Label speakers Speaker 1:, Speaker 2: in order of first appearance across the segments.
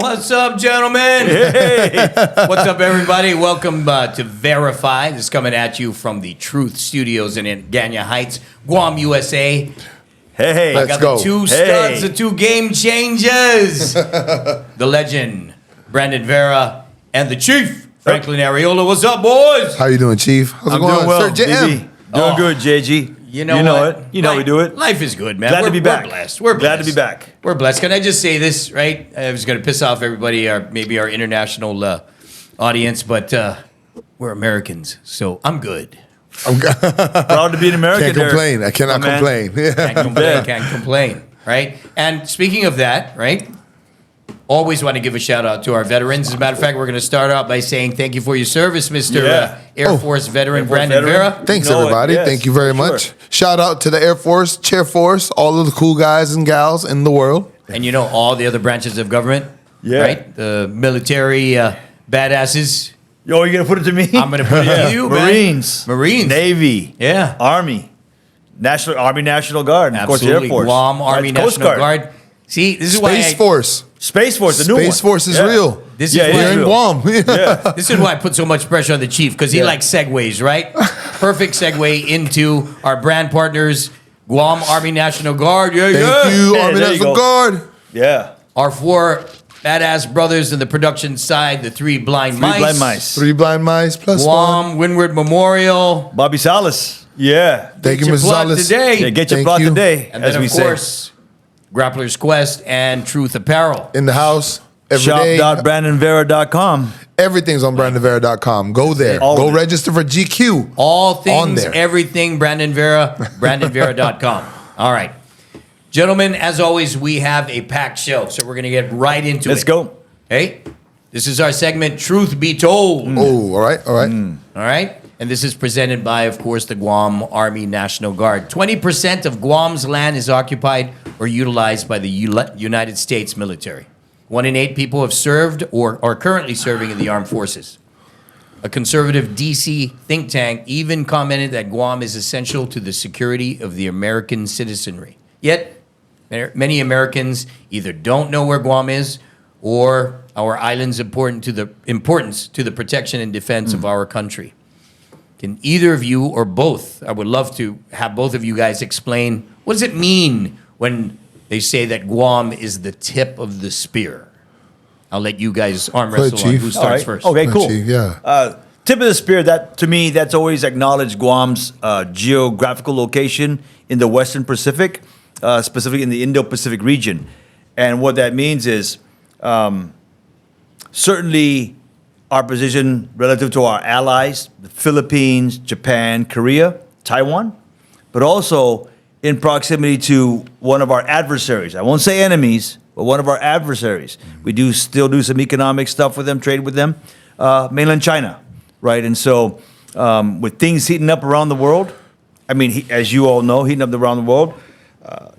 Speaker 1: What's up, gentlemen?
Speaker 2: Hey.
Speaker 1: What's up, everybody? Welcome to VERAfied. It's coming at you from the Truth Studios in Ganya Heights, Guam, USA.
Speaker 2: Hey,
Speaker 1: I got the two studs, the two game changers. The legend, Brandon Vera, and the Chief Franklin Arriola. What's up, boys?
Speaker 3: How you doing, Chief? How's it
Speaker 2: I'm
Speaker 3: going?
Speaker 2: doing well,
Speaker 3: Sir JM.
Speaker 2: Doing good, JG.
Speaker 1: You know
Speaker 2: it.
Speaker 1: what?
Speaker 2: You know we do it.
Speaker 1: Life is good, man.
Speaker 2: Glad to be back.
Speaker 1: We're blessed. We're
Speaker 2: glad
Speaker 1: blessed.
Speaker 2: to be back.
Speaker 1: We're blessed. Can I just say this, right? I was going to piss off everybody, maybe our international audience, but we're Americans, so I'm good.
Speaker 2: Proud to be an American.
Speaker 3: Can't complain. I cannot complain.
Speaker 1: Can't complain, right? And speaking of that, right? Always want to give a shout out to our veterans. As a matter of fact, we're going to start out by saying thank you for your service, Mr. Air Force veteran Brandon Vera.
Speaker 3: Thanks, everybody.
Speaker 2: Yes,
Speaker 3: thank you very much. Shout out to the Air Force, Chair Force, all of the cool guys and gals in the world.
Speaker 1: And you know all the other branches of government, right? The military badasses.
Speaker 2: Yo, you're going to put it to me?
Speaker 1: I'm going to put it to you,
Speaker 2: Marines.
Speaker 1: man. Marines.
Speaker 2: Navy.
Speaker 1: Yeah.
Speaker 2: Army. Army National Guard. And of course, the Air Force.
Speaker 1: Guam Army National Guard. See, this is why
Speaker 3: Space Force.
Speaker 2: Space Force, the new one.
Speaker 3: Space Force is real.
Speaker 1: This is
Speaker 3: We're in Guam.
Speaker 1: This is why I put so much pressure on the Chief, because he likes segues, right? Perfect segue into our brand partners, Guam Army National Guard.
Speaker 3: Thank you,
Speaker 2: Yeah,
Speaker 3: Army
Speaker 2: there you
Speaker 3: National
Speaker 2: go.
Speaker 3: Guard.
Speaker 2: Yeah.
Speaker 1: Our four badass brothers in the production side, the three blind mice.
Speaker 3: Three blind mice plus one.
Speaker 1: Guam Windward Memorial.
Speaker 2: Bobby Salas. Yeah.
Speaker 3: Thank you,
Speaker 1: Get your
Speaker 3: Mr.
Speaker 1: plug
Speaker 3: Salas.
Speaker 1: today.
Speaker 2: Yeah, get your
Speaker 3: Thank
Speaker 2: plot
Speaker 3: you.
Speaker 2: today,
Speaker 1: And
Speaker 2: as
Speaker 1: then,
Speaker 2: we
Speaker 1: of
Speaker 2: say.
Speaker 1: course, Grapplers Quest and Truth Apparel.
Speaker 3: In the house every day.
Speaker 2: Shop.brandonvera.com.
Speaker 3: Everything's on BrandonVera.com. Go there.
Speaker 2: All
Speaker 3: Go
Speaker 2: of it.
Speaker 3: register for GQ.
Speaker 1: All things,
Speaker 3: On there.
Speaker 1: everything, Brandon Vera, BrandonVera.com. All right. Gentlemen, as always, we have a packed show, so we're going to get right into it.
Speaker 2: Let's go.
Speaker 1: Hey, this is our segment, Truth Be Told.
Speaker 3: Oh, all right.
Speaker 1: All right? And this is presented by, of course, the Guam Army National Guard. 20% of Guam's land is occupied or utilized by the United States military. 1 in 8 people have served or are currently serving in the armed forces. A conservative D.C. think tank even commented that Guam is essential to the security of the American citizenry. Yet, many Americans either don't know where Guam is or our island's importance to the protection and defense of our country. Can either of you or both, I would love to have both of you guys explain, what does it mean when they say that Guam is the tip of the spear? I'll let you guys arm wrestle on
Speaker 3: Chief.
Speaker 1: who starts first.
Speaker 2: Okay, cool.
Speaker 3: Chief, yeah.
Speaker 2: Tip of the spear, that to me, that's always acknowledged Guam's geographical location in the Western Pacific, specifically in the Indo-Pacific region. And what that means is certainly our position relative to our allies, the Philippines, Japan, Korea, Taiwan, but also in proximity to one of our adversaries. I won't say enemies, but one of our adversaries. We do still do some economic stuff with them, trade with them, mainland China, right? And so with things heating up around the world, I mean, as you all know, heating up around the world,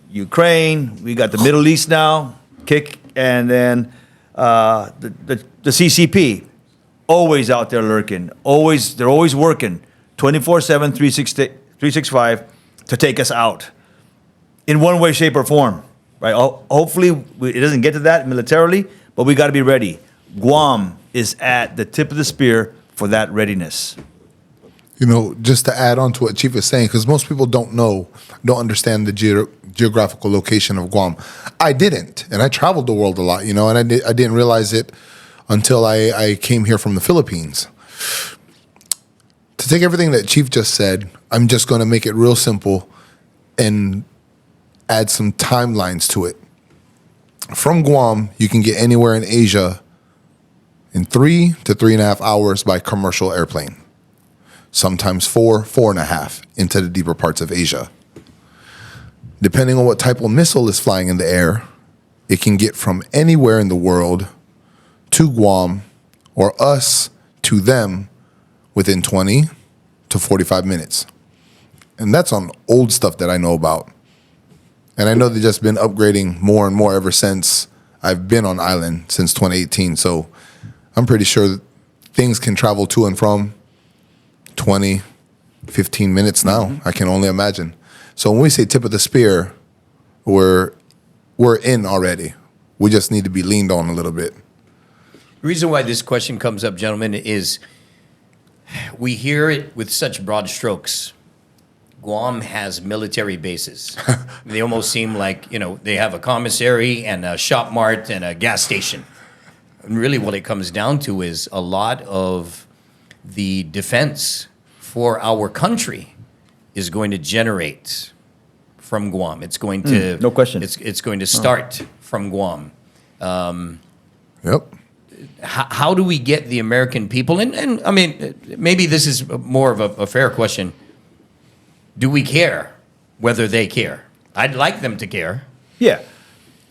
Speaker 2: Ukraine, we got the Middle East now, and then the CCP, always out there lurking, they're always working 24/7, 365 to take us out in one way, shape, or form, right? Hopefully it doesn't get to that militarily, but we got to be ready. Guam is at the tip of the spear for that readiness.
Speaker 3: You know, just to add on to what Chief is saying, because most people don't understand the geographical location of Guam. I didn't, and I traveled the world a lot, you know, and I didn't realize it until I came here from the Philippines. To take everything that Chief just said, I'm just going to make it real simple and add some timelines to it. From Guam, you can get anywhere in Asia in 3 to 3.5 hours by commercial airplane. Sometimes 4.5 into the deeper parts of Asia. Depending on what type of missile is flying in the air, it can get from anywhere in the world to Guam or us to them within 20 to 45 minutes. And that's on old stuff that I know about. And I know they've just been upgrading more and more ever since I've been on island since 2018. So I'm pretty sure that things can travel to and from 20, 15 minutes now. I can only imagine. So when we say tip of the spear, we're in already. We just need to be leaned on a little bit.
Speaker 1: The reason why this question comes up, gentlemen, is we hear it with such broad strokes. Guam has military bases. They almost seem like, they have a commissary and a shop mart and a gas station. And really what it comes down to is a lot of the defense for our country is going to generate from Guam. It's going to
Speaker 2: no question.
Speaker 1: It's going to start from Guam.
Speaker 3: Yep.
Speaker 1: How do we get the American people? And I mean, maybe this is more of a fair question. Do we care whether they care? I'd like them to care.
Speaker 2: Yeah,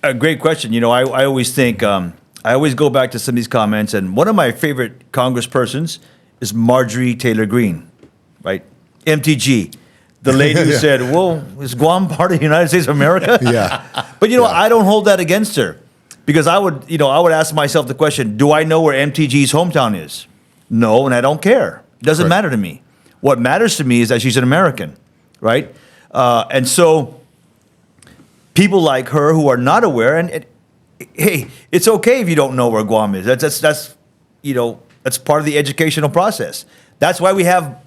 Speaker 2: a great question. I always think, I always go back to some of these comments, and one of my favorite congresspersons is Marjorie Taylor Greene, right? MTG, the lady who said, "Well, is Guam part of the United States of America?"
Speaker 3: Yeah.
Speaker 2: But I don't hold that against her, because I would ask myself the question: do I know where MTG's hometown is? No, and I don't care. It doesn't matter to me. What matters to me is that she's an American, right? And so people like her who are not aware, and hey, it's okay if you don't know where Guam is. That's part of the educational process. That's why we have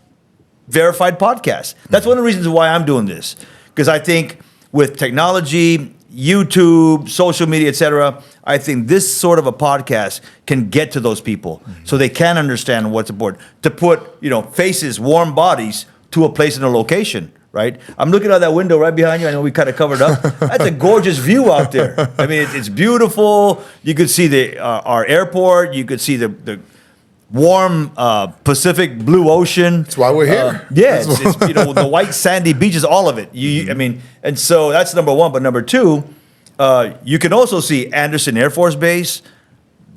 Speaker 2: VERAfied podcasts. That's one of the reasons why I'm doing this, because I think with technology, YouTube, social media, etc., I think this sort of a podcast can get to those people so they can understand what's important. To put faces, warm bodies to a place and a location. Right, I'm looking out that window right behind you. I know we kind of covered up. That's a gorgeous view out there. I mean, it's beautiful. You could see our airport. You could see the warm Pacific blue ocean.
Speaker 3: That's why we're here.
Speaker 2: Yeah, it's the white sandy beaches, all of it. I mean, and so that's number one. But number two, you can also see Anderson Air Force Base,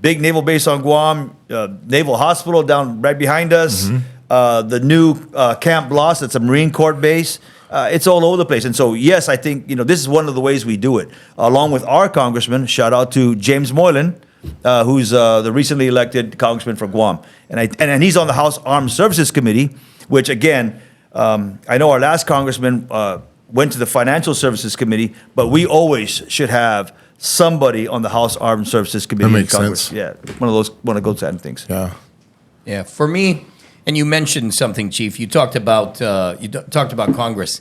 Speaker 2: big naval base on Guam, Naval Hospital down right behind us. The new Camp Bloss, that's a Marine Corps base. It's all over the place. And so, yes, I think, this is one of the ways we do it. Along with our congressman, shout out to James Moylan, who's the recently elected congressman for Guam. And he's on the House Armed Services Committee, which, again, I know our last congressman went to the Financial Services Committee, but we always should have somebody on the House Armed Services Committee.
Speaker 3: That makes sense.
Speaker 2: Yeah, one of those kind of things.
Speaker 3: Yeah.
Speaker 1: Yeah, for me, and you mentioned something, Chief. You talked about Congress.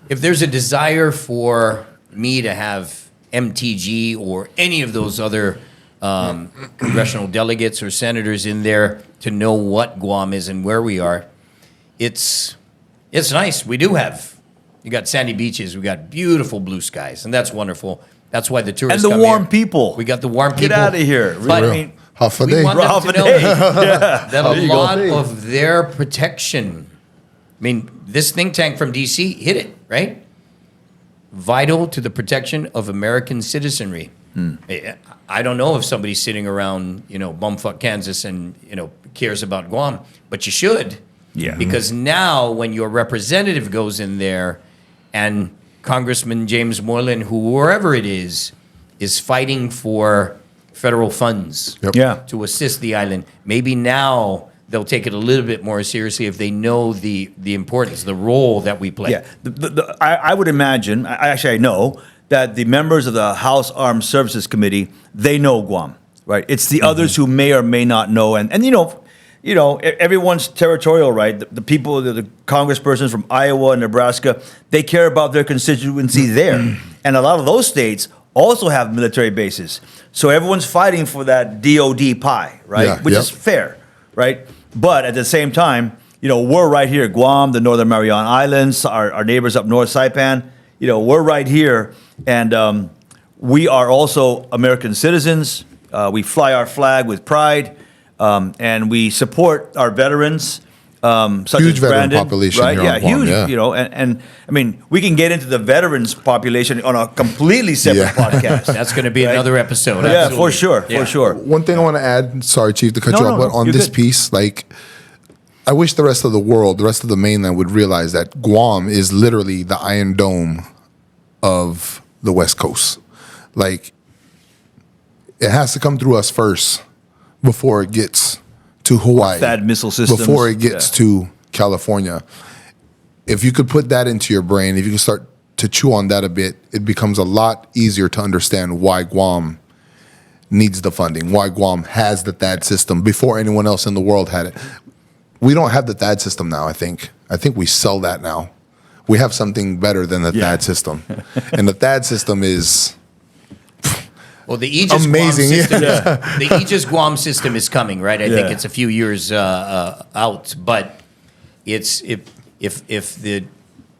Speaker 1: If there's a desire for me to have MTG or any of those other congressional delegates or senators in there to know what Guam is and where we are, it's nice. We do have. You got sandy beaches. We got beautiful blue skies, and that's wonderful. That's why the tourists
Speaker 2: and the
Speaker 1: come
Speaker 2: warm
Speaker 1: here.
Speaker 2: people.
Speaker 1: We got the warm people.
Speaker 2: Get out of here.
Speaker 1: But
Speaker 2: Really?
Speaker 3: Half a
Speaker 1: we
Speaker 3: day.
Speaker 1: want them to know that
Speaker 2: There
Speaker 1: a
Speaker 2: you go.
Speaker 1: lot of their protection. I mean, this think tank from D.C. hit it, right? Vital to the protection of American citizenry. I don't know if somebody's sitting around, bumfuck Kansas and, cares about Guam, but you should.
Speaker 2: Yeah.
Speaker 1: Because now when your representative goes in there and Congressman James Moylan, whoever it is fighting for federal funds
Speaker 3: Yep.
Speaker 2: Yeah.
Speaker 1: to assist the island, maybe now they'll take it a little bit more seriously if they know the importance, the role that we play.
Speaker 2: Yeah, I would imagine, I know, that the members of the House Armed Services Committee, they know Guam, right? It's the others who may or may not know. And everyone's territorial, right? The people, the congresspersons from Iowa and Nebraska, they care about their constituency there. And a lot of those states also have military bases. So everyone's fighting for that DOD pie, right?
Speaker 3: Yeah,
Speaker 2: Which
Speaker 3: yep.
Speaker 2: is fair, right? But at the same time, we're right here, Guam, the Northern Mariana Islands, our neighbors up north, Saipan, we're right here. And we are also American citizens. We fly our flag with pride. And we support our veterans. Such
Speaker 3: Huge
Speaker 2: as
Speaker 3: veteran
Speaker 2: Brandon,
Speaker 3: population
Speaker 2: right?
Speaker 3: here on Guam,
Speaker 2: huge.
Speaker 3: yeah.
Speaker 2: And I mean, we can get into the veterans population on a completely separate
Speaker 3: Yeah.
Speaker 2: podcast.
Speaker 1: That's going to be
Speaker 2: Right?
Speaker 1: another episode.
Speaker 2: Yeah,
Speaker 1: absolutely.
Speaker 2: for sure,
Speaker 1: Yeah.
Speaker 2: for sure.
Speaker 3: One thing I want to add, sorry, Chief, to cut you
Speaker 2: No,
Speaker 3: off,
Speaker 2: no,
Speaker 3: but on
Speaker 2: you're
Speaker 3: this
Speaker 2: good.
Speaker 3: piece, I wish the rest of the world, the rest of the mainland would realize that Guam is literally the Iron Dome of the West Coast. It has to come through us first before it gets to Hawaii.
Speaker 2: THAAD missile systems.
Speaker 3: Before it gets to California. If you could put that into your brain, if you can start to chew on that a bit, it becomes a lot easier to understand why Guam needs the funding, why Guam has the THAAD system before anyone else in the world had it. We don't have the THAAD system now, I think. I think we sell that now. We have something better than the THAAD system. And the THAAD system is
Speaker 1: Well, the Aegis
Speaker 3: amazing.
Speaker 1: Guam system the Aegis Guam system is coming, right? I think it's a few years out, but it's if the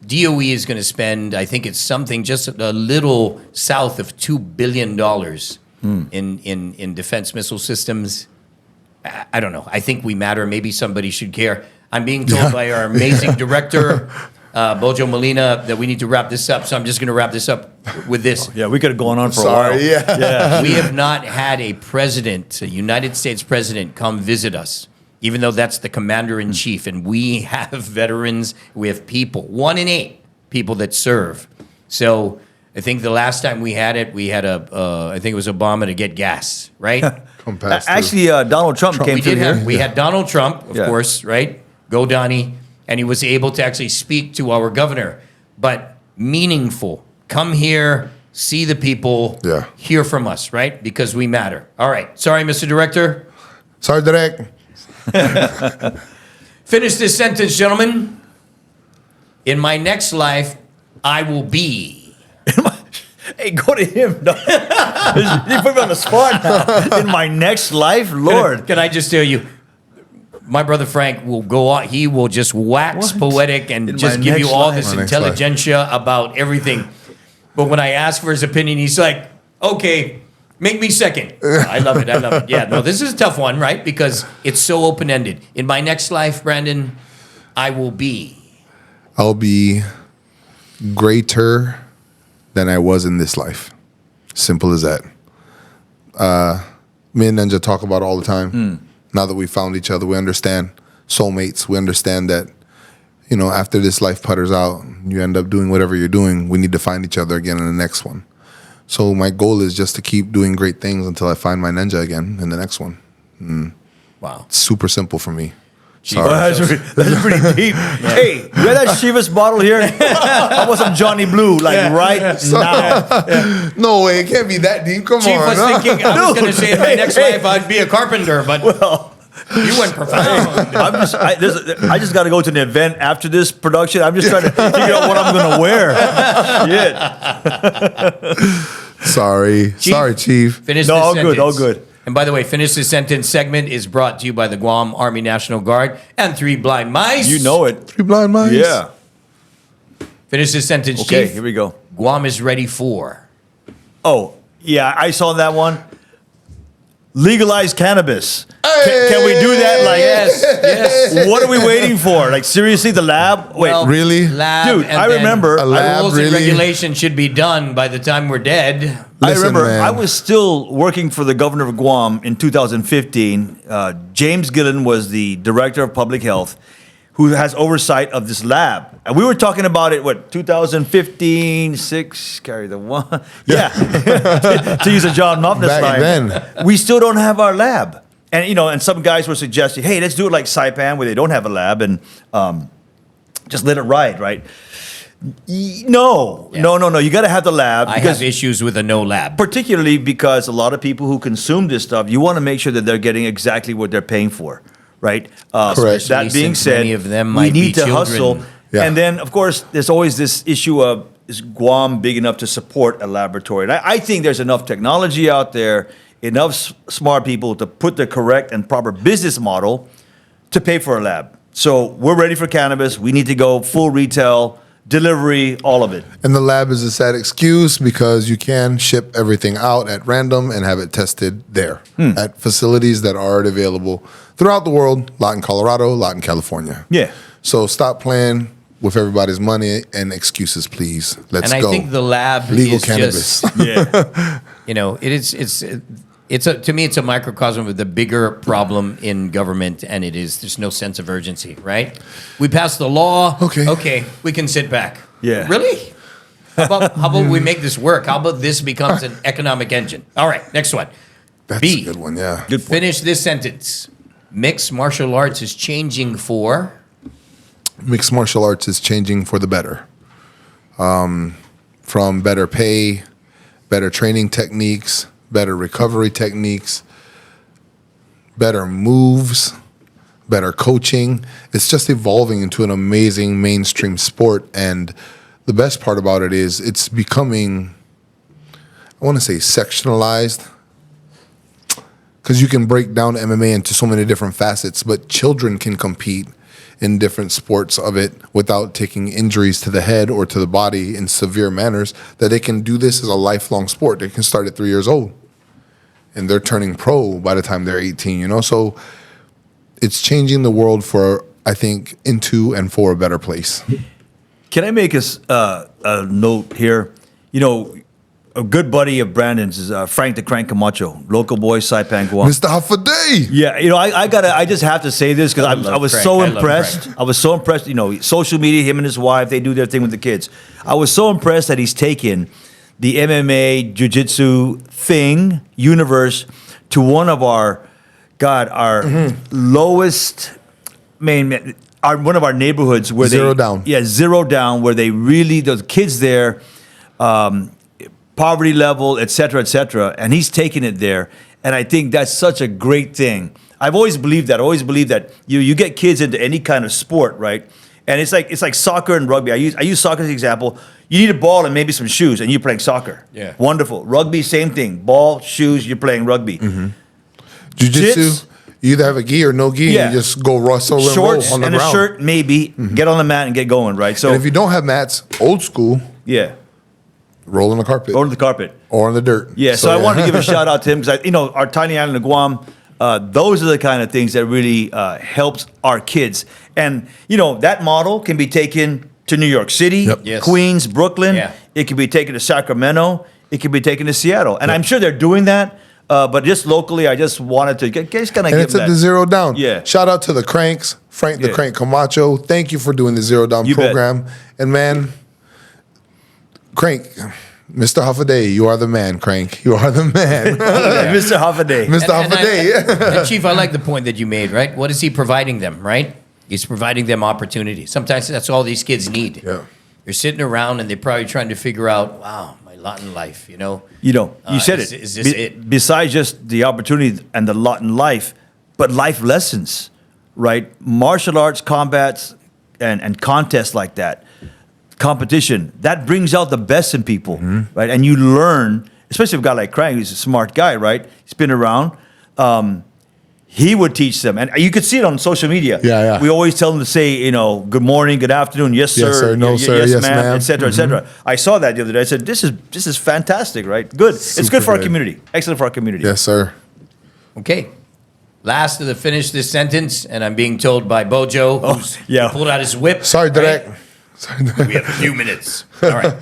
Speaker 1: DOE is going to spend, I think it's something just a little south of $2 billion in defense missile systems. I don't know. I think we matter. Maybe somebody should care. I'm being told by our amazing director, Bojo Molina, that we need to wrap this up. So I'm just going to wrap this up with this.
Speaker 2: Yeah, we could have gone on for a
Speaker 3: sorry,
Speaker 2: while.
Speaker 3: yeah.
Speaker 1: We have not had a president, a United States president, come visit us, even though that's the commander-in-chief. And we have veterans, we have people, 1 in 8 people that serve. So I think the last time we had it, we had I think it was Obama to get gas, right?
Speaker 3: come past through.
Speaker 2: Actually, Donald Trump came
Speaker 1: We
Speaker 2: through
Speaker 1: did
Speaker 2: here.
Speaker 1: have, we had Donald Trump, of
Speaker 2: Yeah.
Speaker 1: course, right? Go Donnie. And he was able to actually speak to our governor, but meaningful. Come here, see the people, hear from us, right? Because we matter. All right. Sorry, Mr. Director.
Speaker 3: Sorry, Direct.
Speaker 1: Finish this sentence, gentlemen. In my next life, I will be.
Speaker 2: Hey, go to him. No. You put me on the spot now. In my next life, Lord.
Speaker 1: Can I just tell you, my brother Frank will go on. He will just wax poetic and
Speaker 2: In
Speaker 1: just
Speaker 2: my
Speaker 1: give you
Speaker 2: next
Speaker 1: all
Speaker 2: life.
Speaker 1: this
Speaker 3: My next life.
Speaker 1: intelligentsia about everything. But when I ask for his opinion, he's like, okay, make me second. I love it. I love it. Yeah, no, this is a tough one, right? Because it's so open-ended. In my next life, Brandon, I will be.
Speaker 3: I'll be greater than I was in this life. Simple as that. Me and Ninja talk about it all the time. Now that we found each other, we understand soulmates. We understand that, you know, after this life putters out, you end up doing whatever you're doing. We need to find each other again in the next one. So my goal is just to keep doing great things until I find my Ninja again in the next one.
Speaker 1: Wow.
Speaker 3: Super simple for me.
Speaker 2: Oh, that's pretty deep. Hey, you got that Chivas bottle here? How about some Johnny Blue, right now?
Speaker 3: No way, it can't be that deep. Come
Speaker 1: Chief
Speaker 3: on.
Speaker 1: was
Speaker 3: huh?
Speaker 1: thinking, I was going to say in my next
Speaker 2: Hey.
Speaker 1: life, I'd be a carpenter, but you went profound.
Speaker 2: I just got to go to an event after this production. I'm just trying to figure out what I'm going to wear. Shit.
Speaker 3: Sorry, Chief.
Speaker 1: Finish
Speaker 2: No,
Speaker 1: this
Speaker 2: all
Speaker 1: sentence.
Speaker 2: good, all good.
Speaker 1: And by the way, Finish This Sentence segment is brought to you by the Guam Army National Guard and 3 Blind Mice.
Speaker 2: You know it.
Speaker 3: 3 blind mice.
Speaker 2: Yeah.
Speaker 1: Finish this sentence,
Speaker 2: Okay,
Speaker 1: Chief.
Speaker 2: here we go.
Speaker 1: Guam is ready for.
Speaker 2: Oh, yeah, I saw that one. Legalize cannabis. Can we do that? Like,
Speaker 1: Yes.
Speaker 2: what are we waiting for? Like, seriously, the lab? Wait,
Speaker 1: Well,
Speaker 3: really?
Speaker 1: Lab,
Speaker 2: Dude,
Speaker 1: and
Speaker 2: I
Speaker 1: then
Speaker 2: remember-
Speaker 3: A lab,
Speaker 1: rules
Speaker 3: really?
Speaker 1: and regulations should be done by the time we're dead.
Speaker 2: I
Speaker 3: Listen,
Speaker 2: remember
Speaker 3: man.
Speaker 2: I was still working for the governor of Guam in 2015. James Gillen was the director of public health who has oversight of this lab. And we were talking about it, 2015, 6, carry the 1. Yeah, to use a John Mafnas
Speaker 3: Back
Speaker 2: line.
Speaker 3: then.
Speaker 2: We still don't have our lab. And, you know, and some guys were suggesting, hey, let's do it like Saipan where they don't have a lab and just let it ride, right? No. You got to have the lab.
Speaker 1: I have issues with a no lab.
Speaker 2: Particularly because a lot of people who consume this stuff, you want to make sure that they're getting exactly what they're paying for, right?
Speaker 3: Correct.
Speaker 2: That
Speaker 1: Especially
Speaker 2: being
Speaker 1: since
Speaker 2: said,
Speaker 1: many of them
Speaker 2: we
Speaker 1: might be
Speaker 2: need to
Speaker 1: children.
Speaker 2: hustle.
Speaker 3: Yeah.
Speaker 2: And then, of course, there's always this issue of, is Guam big enough to support a laboratory? And I think there's enough technology out there, enough smart people to put the correct and proper business model to pay for a lab. So we're ready for cannabis. We need to go full retail, delivery, all of it.
Speaker 3: And the lab is a sad excuse because you can ship everything out at random and have it tested there at facilities that are already available throughout the world, a lot in Colorado, a lot in California.
Speaker 2: Yeah.
Speaker 3: So stop playing with everybody's money and excuses, please. Let's
Speaker 1: And
Speaker 3: go.
Speaker 1: I think the lab
Speaker 3: Legal
Speaker 1: is
Speaker 3: cannabis.
Speaker 1: just,
Speaker 2: Yeah.
Speaker 1: you know, to me, it's a microcosm of the bigger problem in government, and there's no sense of urgency, right? We passed the law. Okay, we can sit back.
Speaker 2: Yeah.
Speaker 1: Really? How about we make this work? How about this becomes an economic engine? All right, next one.
Speaker 3: That's
Speaker 1: B.
Speaker 3: a good one, yeah.
Speaker 2: Good point.
Speaker 1: Finish this sentence. Mixed martial arts is changing for.
Speaker 3: Mixed martial arts is changing for the better. From better pay, better training techniques, better recovery techniques, better moves, better coaching. It's just evolving into an amazing mainstream sport. And the best part about it is it's becoming, I want to say sectionalized, because you can break down MMA into so many different facets, but children can compete in different sports of it without taking injuries to the head or to the body in severe manners, that they can do this as a lifelong sport. They can start at 3 years old and they're turning pro by the time they're 18, you know? So it's changing the world for, I think, into and for a better place.
Speaker 2: Can I make a note here? You know, a good buddy of Brandon's is Frank the Crank Camacho, local boy, Saipan, Guam.
Speaker 3: Mr. Huffaday!
Speaker 2: Yeah, you know, I just have to say this because I was
Speaker 1: Crank.
Speaker 2: so
Speaker 1: I love
Speaker 2: impressed.
Speaker 1: Crank.
Speaker 2: I was so impressed. You know, social media, him and his wife, they do their thing with the kids. I was so impressed that he's taken the MMA jiu-jitsu thing, universe, to one of our lowest, one of our neighborhoods where
Speaker 3: Zero down.
Speaker 2: Yeah, zero down, where they really, those kids there, poverty level, et cetera, and he's taking it there. And I think that's such a great thing. I've always believed that. I always believed that you get kids into any kind of sport, right? And it's like soccer and rugby. I use soccer as an example. You need a ball and maybe some shoes, and you're playing soccer.
Speaker 1: Yeah.
Speaker 2: Wonderful. Rugby, same thing. Ball, shoes, you're playing rugby.
Speaker 3: Jiu-jitsu,
Speaker 2: Jits-
Speaker 3: you either have a gi or no gi,
Speaker 2: Yeah.
Speaker 3: and you just go wrestle and roll
Speaker 2: Shorts
Speaker 3: on the
Speaker 2: and
Speaker 3: ground.
Speaker 2: a shirt, maybe. Get on the mat and get going, right? So,
Speaker 3: And if you don't have mats, old school,
Speaker 2: yeah,
Speaker 3: roll on the carpet
Speaker 2: go to the carpet.
Speaker 3: or on the dirt.
Speaker 2: Yeah, so I wanted to give a shout out to him because our tiny island of Guam, those are the kind of things that really helps our kids. And that model can be taken to New York City,
Speaker 3: Yep.
Speaker 1: Yes.
Speaker 2: Queens, Brooklyn.
Speaker 1: Yeah.
Speaker 2: It can be taken to Sacramento. It can be taken to Seattle. And I'm sure they're doing that. But just locally, I just wanted to just kind of
Speaker 3: And
Speaker 2: give
Speaker 3: it's at
Speaker 2: that.
Speaker 3: the Zero Down.
Speaker 2: Yeah.
Speaker 3: Shout out to the Cranks, Frank the
Speaker 2: Yeah.
Speaker 3: Crank Camacho. Thank you for doing the Zero Down
Speaker 2: You bet.
Speaker 3: program. And man, Crank, Mr. Huffaday, you are the man, Crank. You are the man.
Speaker 2: Mr. Hoffaday.
Speaker 3: Mr. Huffaday.
Speaker 1: And Chief, I like the point that you made, right? What is he providing them, right? He's providing them opportunity. Sometimes that's all these kids need.
Speaker 3: Yeah.
Speaker 1: They're sitting around and they're probably trying to figure out, wow, my lot in life,
Speaker 2: You said
Speaker 1: is-
Speaker 2: it.
Speaker 1: is this it?
Speaker 2: Besides just the opportunity and the lot in life, but life lessons, right? Martial arts, combats, and contests like that, competition, that brings out the best in people, right? And you learn, especially with a guy like Crank, who's a smart guy, right? He's been around. He would teach them. And you could see it on social media.
Speaker 3: Yeah.
Speaker 2: We always tell them to say, good morning, good afternoon, yes, sir,
Speaker 3: Yes, sir, no, sir,
Speaker 2: yes,
Speaker 3: yes,
Speaker 2: ma'am,
Speaker 3: ma'am.
Speaker 2: et cetera, et cetera. I saw that the other day. I said, this is fantastic, right? Good. It's
Speaker 3: Super
Speaker 2: good for our
Speaker 3: good.
Speaker 2: community. Excellent for our community.
Speaker 3: Yes, sir.
Speaker 1: Okay. Last to finish this sentence, and I'm being told by Bojo, who's
Speaker 2: yeah.
Speaker 1: pulled out his whip.
Speaker 3: Sorry,
Speaker 1: right?
Speaker 3: Direct. Sorry, Direct.
Speaker 1: We have a few minutes. All right.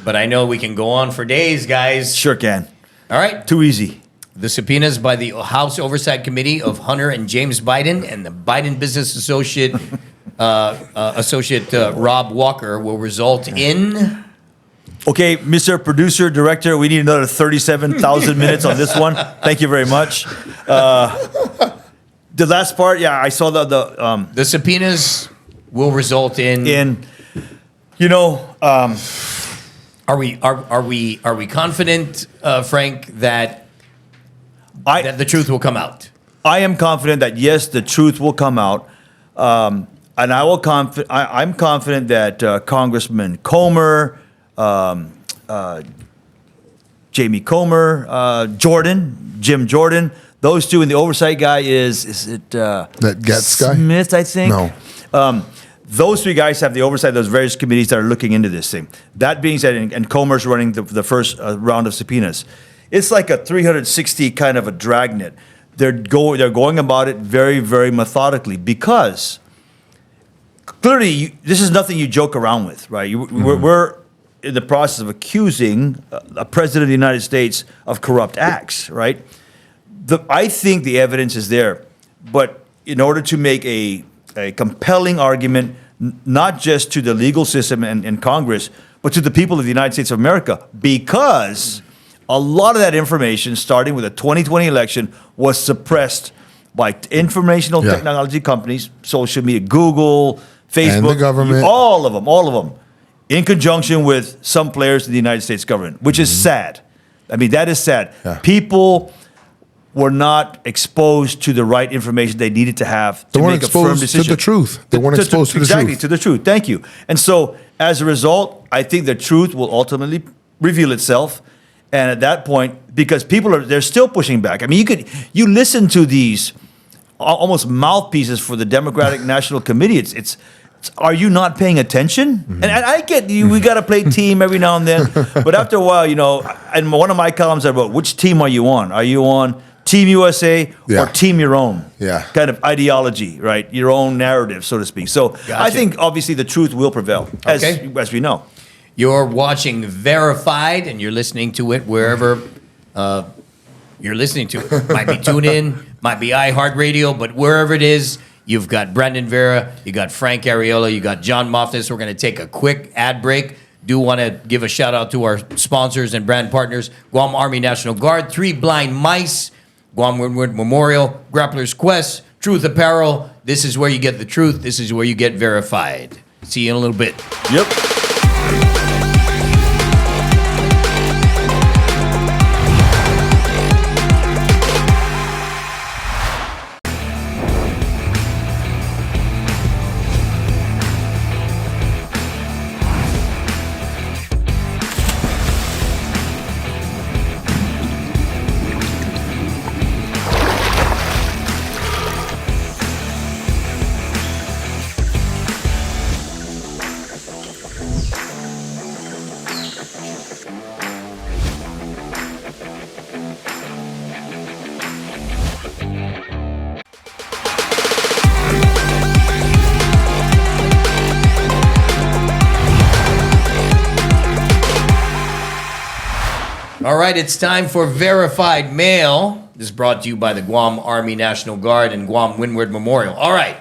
Speaker 1: But I know we can go on for days, guys.
Speaker 2: Sure can.
Speaker 1: All right.
Speaker 2: Too easy.
Speaker 1: The subpoenas by the House Oversight Committee of Hunter and James Biden and the Biden Business Associate Rob Walker will result in.
Speaker 2: Okay, Mr. Producer, Director, we need another 37,000 minutes on this one. Thank you very much. The last part, yeah, I saw
Speaker 1: The subpoenas will result in. Are we confident, Frank, that the truth will come out?
Speaker 2: I am confident that yes, the truth will come out, and I'm confident that Congressman Comer, Jamie Comer, Jim Jordan, those two, and the oversight guy is it
Speaker 3: That Getz guy?
Speaker 2: Smith, I think.
Speaker 3: No.
Speaker 2: Those three guys have the oversight of those various committees that are looking into this thing. That being said, and Comer's running the first round of subpoenas. It's like a 360 kind of a dragnet. They're going about it very, very methodically because clearly this is nothing you joke around with, right? We're in the process of accusing a president of the United States of corrupt acts, right? I think the evidence is there, but in order to make a compelling argument, not just to the legal system and Congress, but to the people of the United States of America, because a lot of that information, starting with the 2020 election, was suppressed by informational technology companies, social media, Google, Facebook,
Speaker 3: And the government.
Speaker 2: all of them, in conjunction with some players in the United States government, which is sad. I mean, that is sad.
Speaker 3: Yeah.
Speaker 2: People were not exposed to the right information they needed to have to
Speaker 3: They weren't
Speaker 2: make a firm
Speaker 3: exposed to
Speaker 2: decision.
Speaker 3: the truth. They weren't exposed to the
Speaker 2: exactly,
Speaker 3: truth.
Speaker 2: to the truth. Thank you. And so, as a result, I think the truth will ultimately reveal itself. And at that point, because they're still pushing back. I mean, you listen to these almost mouthpieces for the Democratic National Committee. It's are you not paying attention?
Speaker 3: Mm-hmm.
Speaker 2: And I get you. We got to play team every now and then. But after a while, and one of my columns I wrote, which team are you on? Are you on Team USA
Speaker 3: Yeah.
Speaker 2: or Team Your Own?
Speaker 3: Yeah.
Speaker 2: Kind of ideology, right? Your own narrative, so to speak. So I
Speaker 1: Gotcha.
Speaker 2: think obviously the truth will prevail, as we know.
Speaker 1: You're watching VERAfied, and you're listening to it wherever you're listening to it. Might be TuneIn, might be iHeartRadio, but wherever it is, you've got Brendan Vera, you got Frank Arriola, you got John Mafnas. We're going to take a quick ad break. Do want to give a shout out to our sponsors and brand partners: Guam Army National Guard, 3 Blind Mice, Guam Windward Memorial, Grapplers Quest, Truth Apparel. This is where you get the truth. This is where you get verified. See you in a little bit.
Speaker 2: Yep.
Speaker 1: All right, it's time for Verified Mail. This is brought to you by the Guam Army National Guard and Guam Windward Memorial. All right.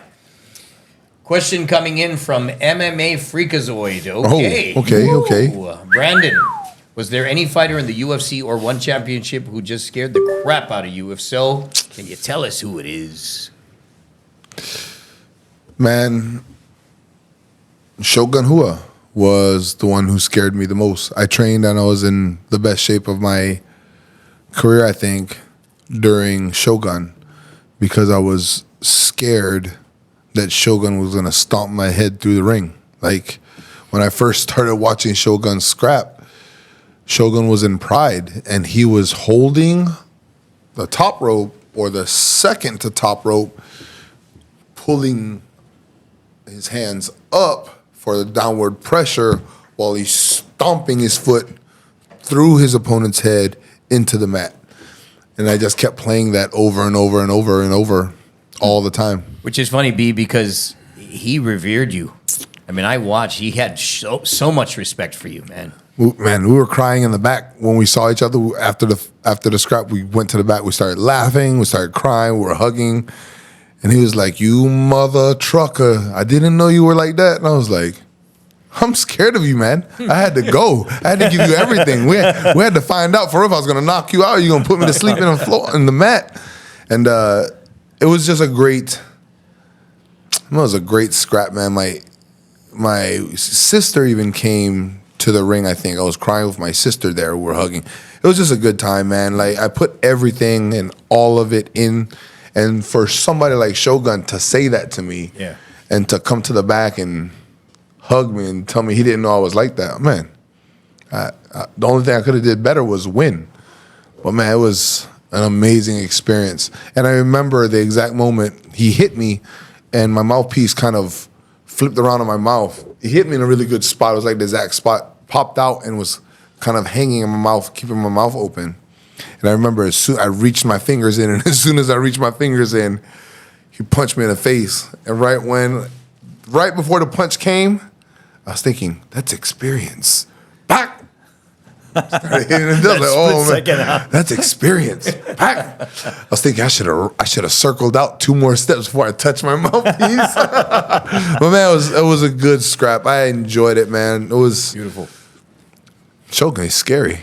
Speaker 1: Question coming in from MMA Freakazoid. Okay.
Speaker 3: Okay.
Speaker 1: Ooh. Brandon, was there any fighter in the UFC or one championship who just scared the crap out of you? If so, can you tell us who it is?
Speaker 3: Man, Shogun Hua was the one who scared me the most. I trained and I was in the best shape of my career, I think, during Shogun because I was scared that Shogun was going to stomp my head through the ring. Like, when I first started watching Shogun scrap, Shogun was in Pride, and he was holding the top rope or the second to top rope, pulling his hands up for the downward pressure while he's stomping his foot through his opponent's head into the mat. And I just kept playing that over and over and over and over all the time.
Speaker 1: Which is funny, B, because he revered you. I mean, I watched. He had so much respect for you, man.
Speaker 3: Man, we were crying in the back when we saw each other after the scrap. We went to the back. We started laughing. We started crying. We were hugging. And he was like, "You mother trucker. I didn't know you were like that." And I was like, "I'm scared of you, man. I had to go. I had to give you everything. We had to find out for real if I was going to knock you out or you going to put me to sleep in the floor, in the mat." And it was just a great scrap, man. My sister even came to the ring, I think. I was crying with my sister there. We were hugging. It was just a good time, man. Like, I put everything and all of it in. And for somebody like Shogun to say that to me,
Speaker 1: Yeah,
Speaker 3: and to come to the back and hug me and tell me he didn't know I was like that, man. The only thing I could have did better was win. But, man, it was an amazing experience. And I remember the exact moment he hit me, and my mouthpiece kind of flipped around in my mouth. He hit me in a really good spot. It was like the exact spot, popped out and was kind of hanging in my mouth, keeping my mouth open. And I remember as soon I reached my fingers in, and as soon as I reached my fingers in, he punched me in the face. And right before the punch came, I was thinking, that's experience. Back. Started hitting it. I was like, oh man, that's experience. Back. I was thinking I should have circled out 2 more steps before I touched my mouthpiece. But man, it was a good scrap. I enjoyed it, man. It was
Speaker 1: beautiful.
Speaker 3: Shogun is scary.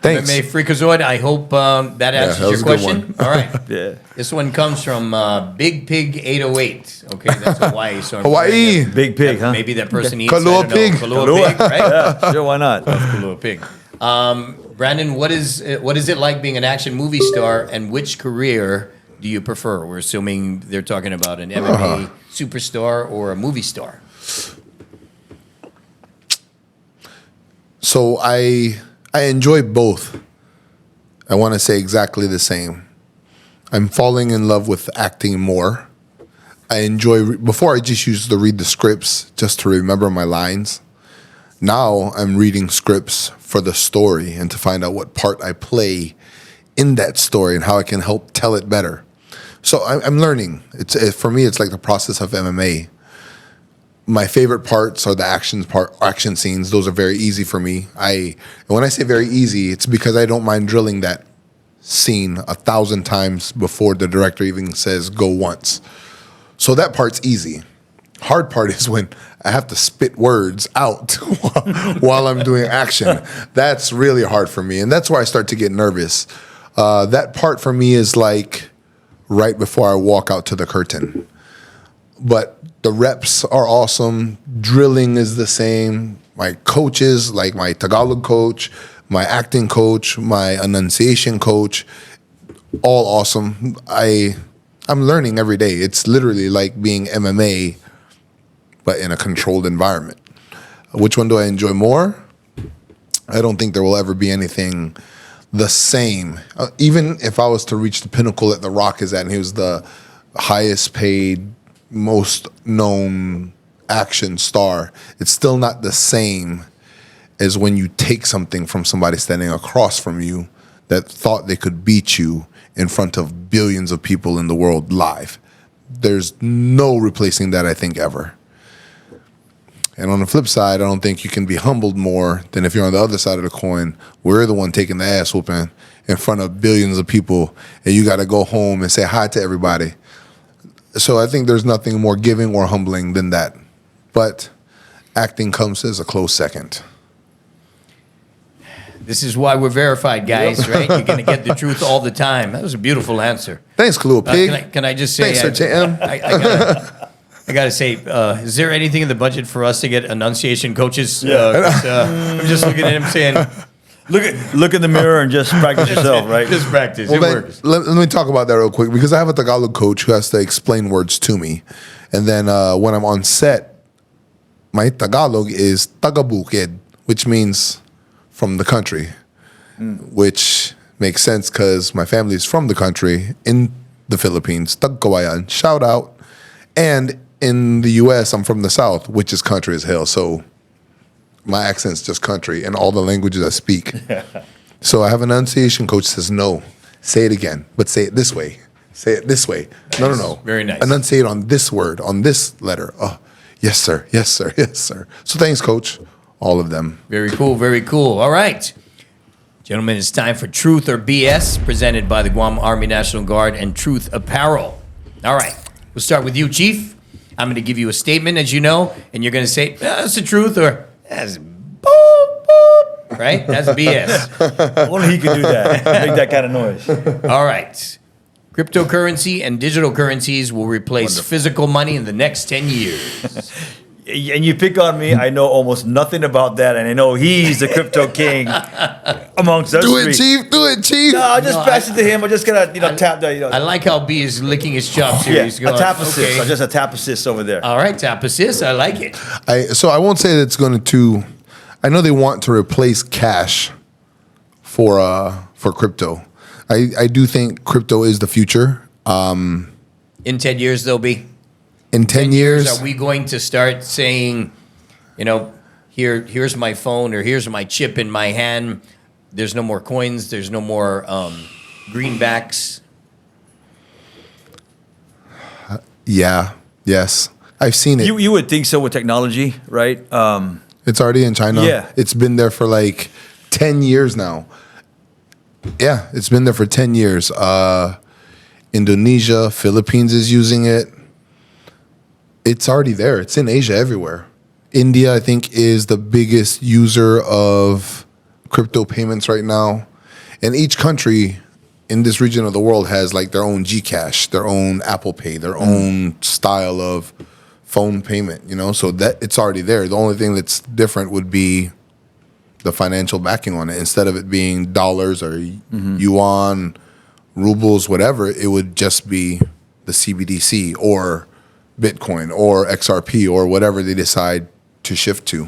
Speaker 3: Thanks.
Speaker 1: MMA Freakazoid, I hope that answers
Speaker 3: that was
Speaker 1: your
Speaker 3: a good
Speaker 1: question. All right.
Speaker 2: Yeah.
Speaker 1: This one comes from Big Pig 808. Okay, that's Hawaii. So
Speaker 3: Hawaii.
Speaker 2: Big pig, huh?
Speaker 1: Maybe that person eats
Speaker 3: Kalua
Speaker 1: I don't know,
Speaker 3: pig.
Speaker 1: Kalua pig, right?
Speaker 2: Yeah, sure, why not?
Speaker 1: Kalua pig. Brandon, what is it like being an action movie star, and which career do you prefer? We're assuming they're talking about an MMA superstar or a movie star.
Speaker 3: So I enjoy both. I want to say exactly the same. I'm falling in love with acting more. I enjoy, before I just used to read the scripts just to remember my lines. Now I'm reading scripts for the story and to find out what part I play in that story and how I can help tell it better. So I'm learning. For me, it's like the process of MMA. My favorite parts are the action scenes. Those are very easy for me. And when I say very easy, it's because I don't mind drilling that scene 1,000 times before the director even says go once. So that part's easy. Hard part is when I have to spit words out while I'm doing action. That's really hard for me, and that's where I start to get nervous. That part for me is like right before I walk out to the curtain. But the reps are awesome. Drilling is the same. My coaches, like my Tagalog coach, my acting coach, my enunciation coach, all awesome. I'm learning every day. It's literally like being MMA, but in a controlled environment. Which one do I enjoy more? I don't think there will ever be anything the same. Even if I was to reach the pinnacle that The Rock is at, and he was the highest paid, most known action star, it's still not the same as when you take something from somebody standing across from you that thought they could beat you in front of billions of people in the world live. There's no replacing that, I think, ever. And on the flip side, I don't think you can be humbled more than if you're on the other side of the coin. We're the one taking the ass whooping in front of billions of people, and you got to go home and say hi to everybody. So I think there's nothing more giving or humbling than that. But acting comes as a close second.
Speaker 1: This is why we're verified, guys, right? You're going to get the truth all the time. That was a beautiful answer.
Speaker 3: Thanks, Kahlua Pig.
Speaker 1: Can I just say...
Speaker 3: Thanks, Sir JM.
Speaker 1: I got to say, is there anything in the budget for us to get enunciation coaches?
Speaker 2: Yeah.
Speaker 1: I'm just looking at him saying...
Speaker 2: Look in the mirror and just practice yourself, right?
Speaker 1: Just practice.
Speaker 3: Well,
Speaker 1: it
Speaker 3: man,
Speaker 1: works.
Speaker 3: let me talk about that real quick, because I have a Tagalog coach who has to explain words to me. And then when I'm on set, my Tagalog is Tagabukid, which means from the country, which makes sense because my family is from the country in the Philippines. Tagkawayan, shout out. And in the U.S., I'm from the South, which is country as hell. So my accent's just country in all the languages I speak. So I have an enunciation coach that says, no, say it again, but say it this way. Say it this way.
Speaker 1: Nice.
Speaker 3: No.
Speaker 1: Very nice.
Speaker 3: Enunciate on this word, on this letter. Oh, yes, sir. Yes, sir. Yes, sir. So thanks, coach. All of them.
Speaker 1: Very cool. Very cool. All right. Gentlemen, it's time for Truth or BS, presented by the Guam Army National Guard and Truth Apparel. All right. We'll start with you, Chief. I'm going to give you a statement, as you know, and you're going to say, that's the truth, or that's boop, boop, right? That's BS.
Speaker 2: Only he could do that. Make that kind of noise.
Speaker 1: All right. Cryptocurrency and digital currencies will replace physical money in the next 10 years.
Speaker 2: And you pick on me, I know almost nothing about that, and I know he's the crypto king amongst us.
Speaker 3: Do it, Chief. Do it, Chief.
Speaker 2: No, I'll just pass it to him. I'm just gonna, tap the,
Speaker 1: I like how B is licking his chops here.
Speaker 2: yeah,
Speaker 1: He's going,
Speaker 2: a tap assist.
Speaker 1: okay.
Speaker 2: Just a tap assist over there.
Speaker 1: All right, tap assist. I like it.
Speaker 3: So I won't say that it's going to. I know they want to replace cash for crypto. I do think crypto is the future.
Speaker 1: In 10 years, there'll be.
Speaker 3: In 10 years,
Speaker 1: Are we going to start saying, here's my phone, or here's my chip in my hand? There's no more coins. There's no more greenbacks.
Speaker 3: yeah, yes, I've seen it.
Speaker 2: You would think so with technology, right?
Speaker 3: It's already in China.
Speaker 2: Yeah.
Speaker 3: It's been there for like 10 years now. Yeah, it's been there for 10 years. Indonesia, Philippines is using it. It's already there. It's in Asia everywhere. India, I think, is the biggest user of crypto payments right now. And each country in this region of the world has like their own Gcash, their own Apple Pay, their own style of phone payment, so that it's already there. The only thing that's different would be the financial backing on it. Instead of it being dollars or yuan, rubles, whatever, it would just be the CBDC or Bitcoin or XRP or whatever they decide to shift to.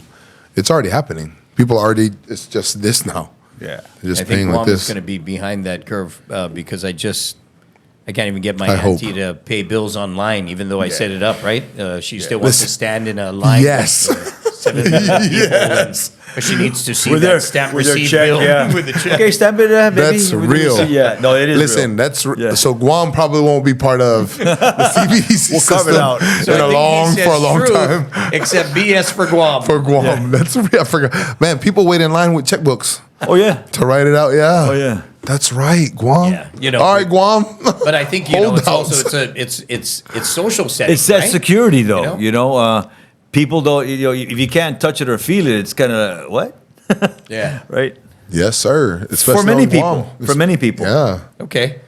Speaker 3: It's already happening. People already, it's just this now.
Speaker 2: Yeah.
Speaker 3: They're just
Speaker 1: I
Speaker 3: paying
Speaker 1: think
Speaker 3: like
Speaker 1: Guam is
Speaker 3: this.
Speaker 1: going to be behind that curve because I can't even get my
Speaker 3: I hope.
Speaker 1: auntie to pay bills online, even though I
Speaker 2: Yeah.
Speaker 1: set it up, right? She still wants to
Speaker 3: Listen.
Speaker 1: stand in a line.
Speaker 3: Yes.
Speaker 1: With 7 people,
Speaker 3: Yes.
Speaker 1: but she needs to see
Speaker 2: With
Speaker 1: that
Speaker 2: their
Speaker 1: stamp
Speaker 2: with their
Speaker 1: receipt
Speaker 2: check,
Speaker 1: bill
Speaker 2: yeah.
Speaker 1: with the check.
Speaker 2: Okay, stamp it, baby.
Speaker 3: That's real.
Speaker 2: Yeah, no, it is.
Speaker 3: Listen,
Speaker 2: real.
Speaker 3: that's
Speaker 2: Yeah.
Speaker 3: so Guam probably won't be part of the CBDC
Speaker 2: We'll carve it
Speaker 3: system
Speaker 2: out.
Speaker 1: So I think he
Speaker 3: for a
Speaker 1: says
Speaker 3: long
Speaker 1: true,
Speaker 3: time.
Speaker 1: except BS for Guam.
Speaker 3: For Guam, that's real. I forgot. Man, people wait in line with checkbooks
Speaker 2: Oh yeah.
Speaker 3: to write it out. Yeah.
Speaker 2: Oh yeah.
Speaker 3: That's right, Guam.
Speaker 1: Yeah, you know,
Speaker 3: All right, Guam.
Speaker 1: But I think it's
Speaker 3: Holdouts.
Speaker 1: also it's social setting.
Speaker 2: It's that
Speaker 1: right?
Speaker 2: security, though.
Speaker 1: You know?
Speaker 2: People don't. If you can't touch it or feel it, it's kind of what,
Speaker 1: Yeah.
Speaker 2: right?
Speaker 3: Yes, sir. Especially
Speaker 2: For many
Speaker 3: on Guam.
Speaker 2: people. For many people.
Speaker 3: Yeah.
Speaker 1: Okay.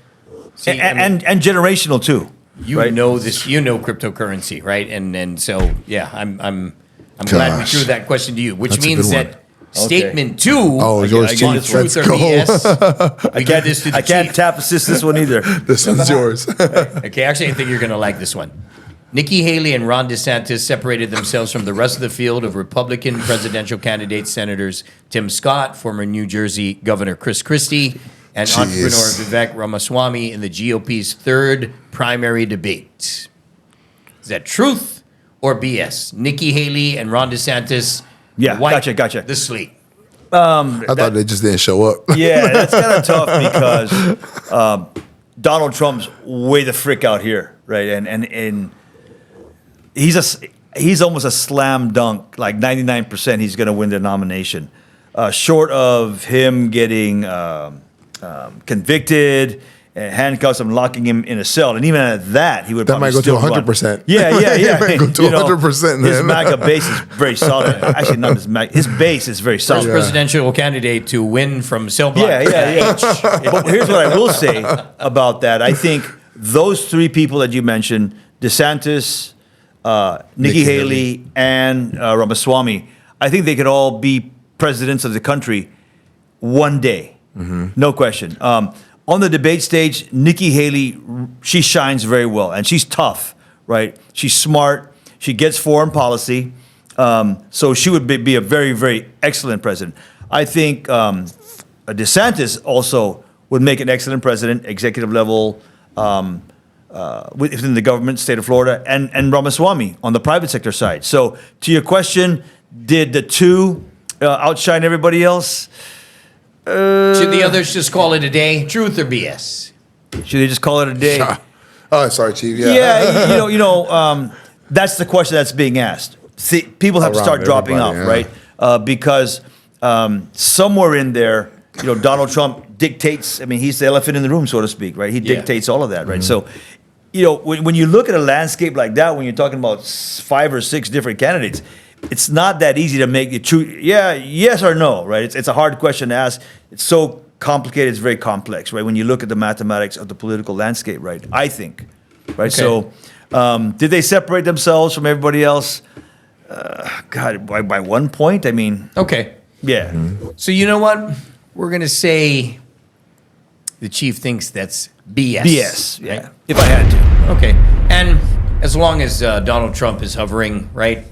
Speaker 1: See,
Speaker 2: And generational too.
Speaker 1: you
Speaker 2: right?
Speaker 1: know this. You know cryptocurrency, right? And so yeah, I'm glad we
Speaker 3: Gosh.
Speaker 1: threw that question to you, which
Speaker 3: That's a
Speaker 1: means
Speaker 3: good one.
Speaker 1: that statement 2.
Speaker 3: Oh, yours,
Speaker 2: I get
Speaker 3: Chief.
Speaker 2: this
Speaker 3: Let's
Speaker 1: Truth or
Speaker 3: go.
Speaker 1: BS. We give this to the
Speaker 2: I can't
Speaker 1: chief.
Speaker 2: tap assist this one either.
Speaker 3: This one's yours.
Speaker 1: Okay, actually, I think you're going to like this one. Nikki Haley and Ron DeSantis separated themselves from the rest of the field of Republican presidential candidates, Senators Tim Scott, former New Jersey Governor Chris Christie, and
Speaker 3: Jeez.
Speaker 1: entrepreneur Vivek Ramaswamy in the GOP's third primary debate. Is that truth or BS? Nikki Haley and Ron DeSantis
Speaker 2: Yeah,
Speaker 1: wiped
Speaker 2: gotcha.
Speaker 1: the slate.
Speaker 3: I thought they just didn't show up.
Speaker 2: Yeah, that's kind of tough because Donald Trump's way the frick out here, right? And he's almost a slam dunk, like 99% he's going to win the nomination, short of him getting convicted, handcuffs, and locking him in a cell. And even at that, he would
Speaker 3: That
Speaker 2: probably
Speaker 3: might go to
Speaker 2: still run.
Speaker 3: 100%.
Speaker 2: Yeah.
Speaker 3: It might go to 100%
Speaker 2: His
Speaker 3: then.
Speaker 2: MAGA base is very solid. Actually, not his MAGA. His base is very
Speaker 1: First
Speaker 2: solid.
Speaker 1: presidential candidate to win from cell block.
Speaker 2: Yeah. But here's what I will say about that. I think those three people that you mentioned, DeSantis, Nikki Haley, and Ramaswamy, I think they could all be presidents of the country one day. No question. On the debate stage, Nikki Haley, she shines very well, and she's tough, right? She's smart. She gets foreign policy. So she would be a very, very excellent president. I think DeSantis also would make an excellent president, executive level, within the government, state of Florida, and Ramaswamy on the private sector side. So to your question, did the two outshine everybody else?
Speaker 1: Should the others just call it a day? Truth or BS?
Speaker 2: Should they just call it a day?
Speaker 3: Oh, sorry, Chief. Yeah.
Speaker 2: Yeah, that's the question that's being asked. See, people have to
Speaker 3: Around
Speaker 2: start dropping off,
Speaker 3: everybody,
Speaker 2: right? Because somewhere in there, Donald Trump dictates. I mean, he's the elephant in the room, so to speak, right? He
Speaker 1: Yeah.
Speaker 2: dictates all of that, right? So, when you look at a landscape like that, when you're talking about 5 or 6 different candidates, it's not that easy to make it true. Yeah, yes or no, right? It's a hard question to ask. It's so complicated. It's very complex, right? When you look at the mathematics of the political landscape, right? I think, right?
Speaker 1: Okay.
Speaker 2: So, did they separate themselves from everybody else? God, by 1 point? I mean,
Speaker 1: Okay.
Speaker 2: yeah.
Speaker 1: So you know what? We're going to say the chief thinks that's BS.
Speaker 2: BS, yeah.
Speaker 1: right?
Speaker 2: If I had to.
Speaker 1: Okay. And as long as Donald Trump is hovering, right?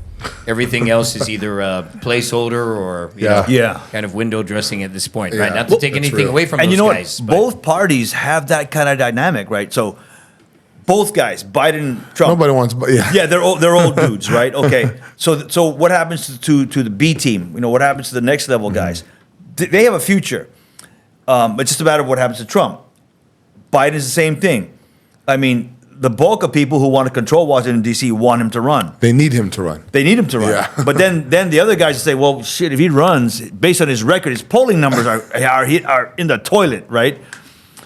Speaker 1: Everything else is either a placeholder or you
Speaker 3: Yeah.
Speaker 1: know,
Speaker 2: Yeah.
Speaker 1: kind of window dressing at this point, right?
Speaker 3: Yeah.
Speaker 1: Not to take
Speaker 3: That's
Speaker 1: anything
Speaker 3: real.
Speaker 1: away from
Speaker 2: And
Speaker 1: those
Speaker 2: you know
Speaker 1: guys.
Speaker 2: what?
Speaker 1: but-
Speaker 2: Both parties have that kind of dynamic, right? So, both guys, Biden, Trump.
Speaker 3: Nobody wants, but yeah.
Speaker 2: Yeah, they're old dudes, right? Okay. So what happens to the B team? What happens to the next level guys? They have a future. It's just a matter of what happens to Trump. Biden is the same thing. I mean, the bulk of people who want to control Washington D.C. want him to run.
Speaker 3: They need him to run.
Speaker 2: They need him to run.
Speaker 3: Yeah.
Speaker 2: But then the other guys say, well, shit, if he runs, based on his record, his polling numbers are in the toilet, right?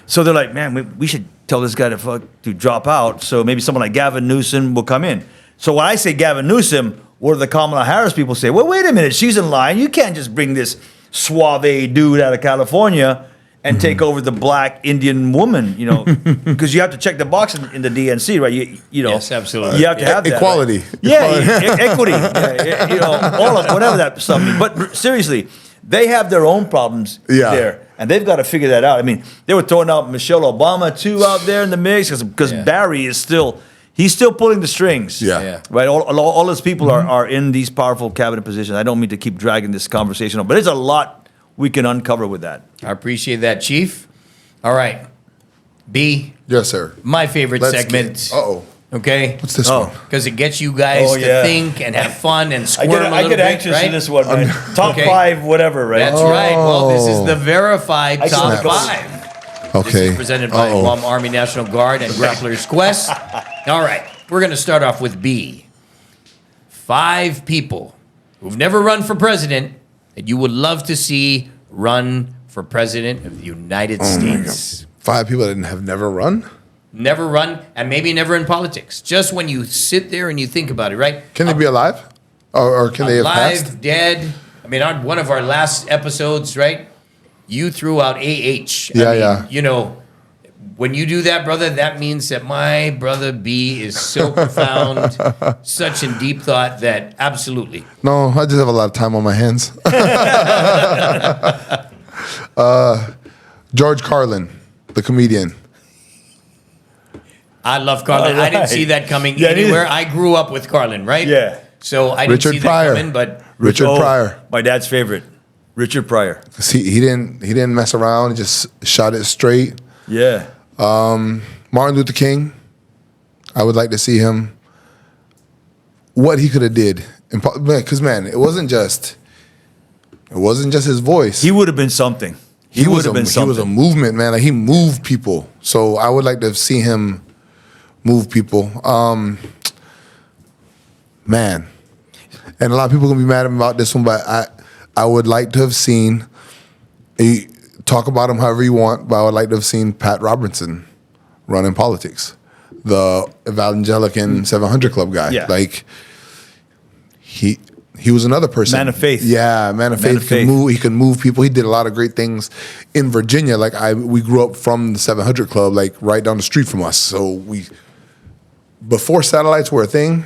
Speaker 2: So they're like, man, we should tell this guy to drop out. So maybe someone like Gavin Newsom will come in. So when I say Gavin Newsom, what do the Kamala Harris people say? Well, wait a minute, she's in line. You can't just bring this suave dude out of California and take over the black Indian woman, because you have to check the box in the DNC, right? You know,
Speaker 1: Yes, absolutely.
Speaker 2: You have to have that,
Speaker 3: Equality.
Speaker 2: right? Yeah, equity, all of whatever that stuff means. But seriously, They have their own problems there, and they've got to figure that out. I mean, they were throwing out Michelle Obama too out there in the mix because Barry is still pulling the strings. Right. All his people are in these powerful cabinet positions. I don't mean to keep dragging this conversation on, but there's a lot we can uncover with that.
Speaker 1: I appreciate that, Chief. All right, B.
Speaker 3: Yes, sir.
Speaker 1: My favorite segment. Okay.
Speaker 3: What's this one?
Speaker 1: Because it gets you guys to think and have fun and squirm a little bit.
Speaker 2: I get anxious
Speaker 1: right?
Speaker 2: in this one, man. Top 5, whatever, right?
Speaker 1: That's right. Well, this is the VERAfied Top 5.
Speaker 3: Okay.
Speaker 1: This is presented by Guam Army National Guard and Grapplers Quest. All right. We're going to start off with B. 5 people who've never run for president that you would love to see run for president of the United States.
Speaker 3: 5 people that have never run?
Speaker 1: Never run, and maybe never in politics. Just when you sit there and you think about it, right?
Speaker 3: Can they be alive? Or can they have passed?
Speaker 1: Alive, dead. I mean, on one of our last episodes, right? You threw out AH. I mean, you know, when you do that, brother, that means that my brother B is so profound, such in deep thought that absolutely.
Speaker 3: No, I just have a lot of time on my hands. George Carlin, the comedian.
Speaker 1: I love Carlin. I didn't see that coming anywhere. I grew up with Carlin, right?
Speaker 2: Yeah.
Speaker 1: So I didn't see that coming, but
Speaker 3: Richard Pryor.
Speaker 2: My dad's favorite. Richard Pryor.
Speaker 3: See, he didn't mess around. He just shot it straight.
Speaker 2: Yeah.
Speaker 3: Martin Luther King. I would like to see him. What he could have did, because man, it wasn't just his voice.
Speaker 2: He would have been something. He would have been something.
Speaker 3: He was a movement, man. Like he moved people. So I would like to see him move people. Man, and a lot of people are gonna be mad about this one, but I would like to have seen. Talk about him however you want, but I would like to have seen Pat Robertson run in politics, the Evangelican 700 Club guy.
Speaker 2: Yeah.
Speaker 3: Like he was another person.
Speaker 2: Man of faith.
Speaker 3: Yeah, man of faith. He can move people. He did a lot of great things in Virginia. Like we grew up from the 700 Club, like right down the street from us. So before satellites were a thing,